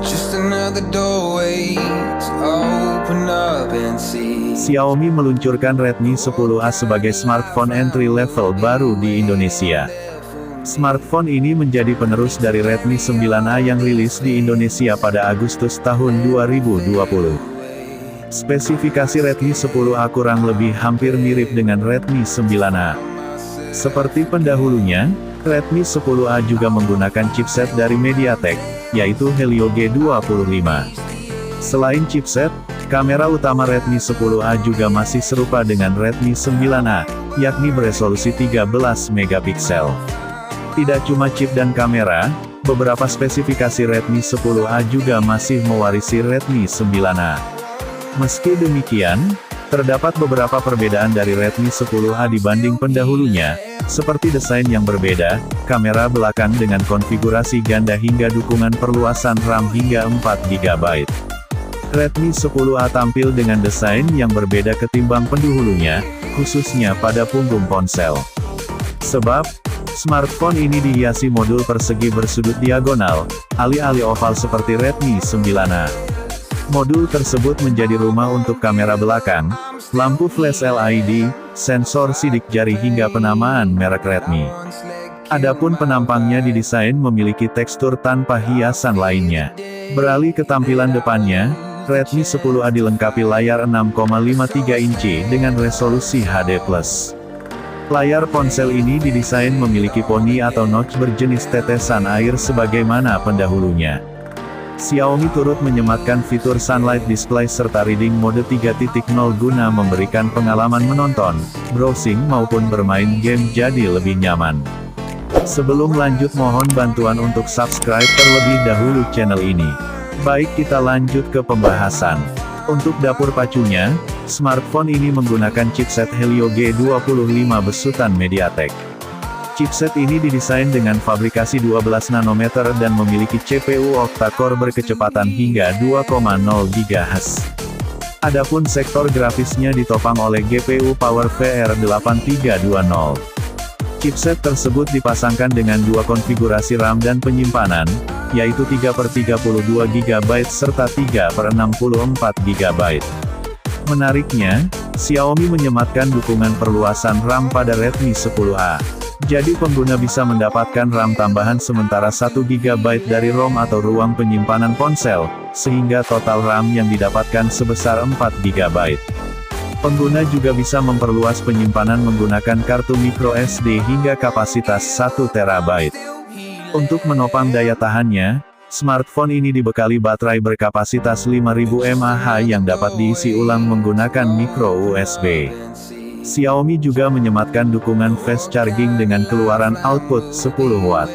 just another doorway to open up and see. Xiaomi meluncurkan Redmi 10A sebagai smartphone entry level baru di Indonesia. Smartphone ini menjadi penerus dari Redmi 9A yang rilis di Indonesia pada Agustus tahun 2020. Spesifikasi Redmi 10A kurang lebih hampir mirip dengan Redmi 9A. Seperti pendahulunya, Redmi 10A juga menggunakan chipset dari MediaTek, yaitu Helio G25. Selain chipset, kamera utama Redmi 10A juga masih serupa dengan Redmi 9A, yakni beresolusi 13 megapiksel. Tidak cuma chip dan kamera, beberapa spesifikasi Redmi 10A juga masih mewarisi Redmi 9A. Meski demikian, terdapat beberapa perbedaan dari Redmi 10A dibanding pendahulunya, seperti desain yang berbeda, kamera belakang dengan konfigurasi ganda hingga dukungan perluasan RAM hingga 4GB. Redmi 10A tampil dengan desain yang berbeda ketimbang pendahulunya, khususnya pada punggung ponsel. Sebab, smartphone ini dihiasi modul persegi bersudut diagonal, alih-alih oval seperti Redmi 9A. Modul tersebut menjadi rumah untuk kamera belakang, lampu flash LED, sensor sidik jari hingga penamaan merek Redmi. Adapun penampangnya didesain memiliki tekstur tanpa hiasan lainnya. Beralih ke tampilan depannya, Redmi 10A dilengkapi layar 6,53 inci dengan resolusi HD+. Layar ponsel ini didesain memiliki poni atau notch berjenis tetesan air sebagaimana pendahulunya. Xiaomi turut menyematkan fitur Sunlight Display serta Reading Mode 3.0 guna memberikan pengalaman menonton, browsing maupun bermain game jadi lebih nyaman. Sebelum lanjut mohon bantuan untuk subscribe terlebih dahulu channel ini. Baik, kita lanjut ke pembahasan. Untuk dapur pacunya, smartphone ini menggunakan chipset Helio G25 besutan MediaTek. Chipset ini didesain dengan fabrikasi 12 nanometer dan memiliki CPU octa-core berkecepatan hingga 2,0 GHz. Adapun sektor grafisnya ditopang oleh GPU PowerVR 8320. Chipset tersebut dipasangkan dengan dua konfigurasi RAM dan penyimpanan, yaitu 3/32GB serta 3/64GB. Menariknya, Xiaomi menyematkan dukungan perluasan RAM pada Redmi 10A. Jadi pengguna bisa mendapatkan RAM tambahan sementara 1GB dari ROM atau ruang penyimpanan ponsel, sehingga total RAM yang didapatkan sebesar 4GB. Pengguna juga bisa memperluas penyimpanan menggunakan kartu microSD hingga kapasitas 1TB. Untuk menopang daya tahannya, smartphone ini dibekali baterai berkapasitas 5000 mAh yang dapat diisi ulang menggunakan micro USB. Xiaomi juga menyematkan dukungan fast charging dengan keluaran output 10 watt.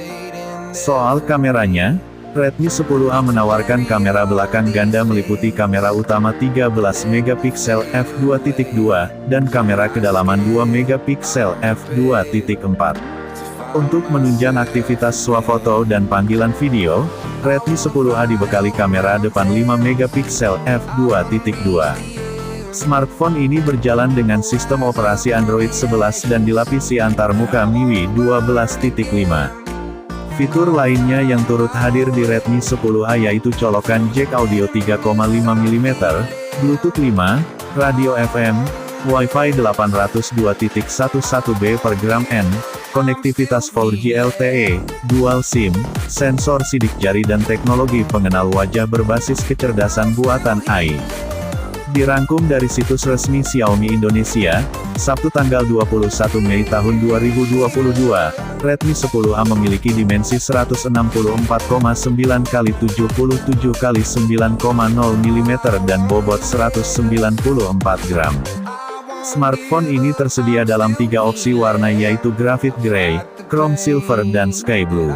Soal kameranya, Redmi 10A menawarkan kamera belakang ganda meliputi kamera utama 13 megapiksel f2.2 dan kamera kedalaman 2 megapiksel f2.4. Untuk menunjang aktivitas swafoto dan panggilan video, Redmi 10A dibekali kamera depan 5 megapiksel f2.2. Smartphone ini berjalan dengan sistem operasi Android 11 dan dilapisi antarmuka MIUI 12.5. Fitur lainnya yang turut hadir di Redmi 10A yaitu colokan jack audio 3,5 mm, Bluetooth 5, radio FM, Wi-Fi 802.11b per gram N, konektivitas 4G LTE, dual SIM, sensor sidik jari dan teknologi pengenal wajah berbasis kecerdasan buatan AI. Dirangkum dari situs resmi Xiaomi Indonesia, Sabtu tanggal 21 Mei tahun 2022, Redmi 10A memiliki dimensi 164,9 x 77 x 9,0 mm dan bobot 194 gram. Smartphone ini tersedia dalam 3 opsi warna yaitu Graphite Grey, Chrome Silver dan Sky Blue.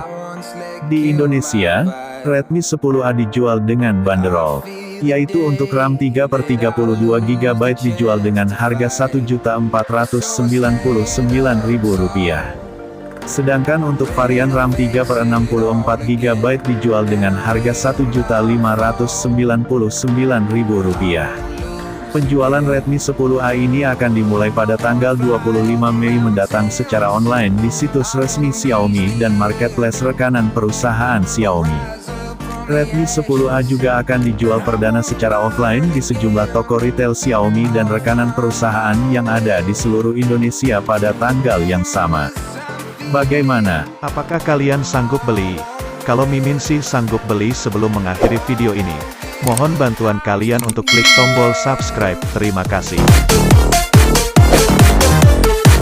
Di Indonesia, Redmi 10A dijual dengan banderol, yaitu untuk RAM 3/32GB dijual dengan harga Rp1.499.000. Sedangkan untuk varian RAM 3/64GB dijual dengan harga Rp1.599.000. Penjualan Redmi 10A ini akan dimulai pada tanggal 25 Mei mendatang secara online di situs resmi Xiaomi dan marketplace rekanan perusahaan Xiaomi. Redmi 10A juga akan dijual perdana secara offline di sejumlah toko retail Xiaomi dan rekanan perusahaan yang ada di seluruh Indonesia pada tanggal yang sama. Bagaimana? Apakah kalian sanggup beli? Kalau Mimin sih sanggup beli. Sebelum mengakhiri video ini, mohon bantuan kalian untuk klik tombol subscribe. Terima kasih.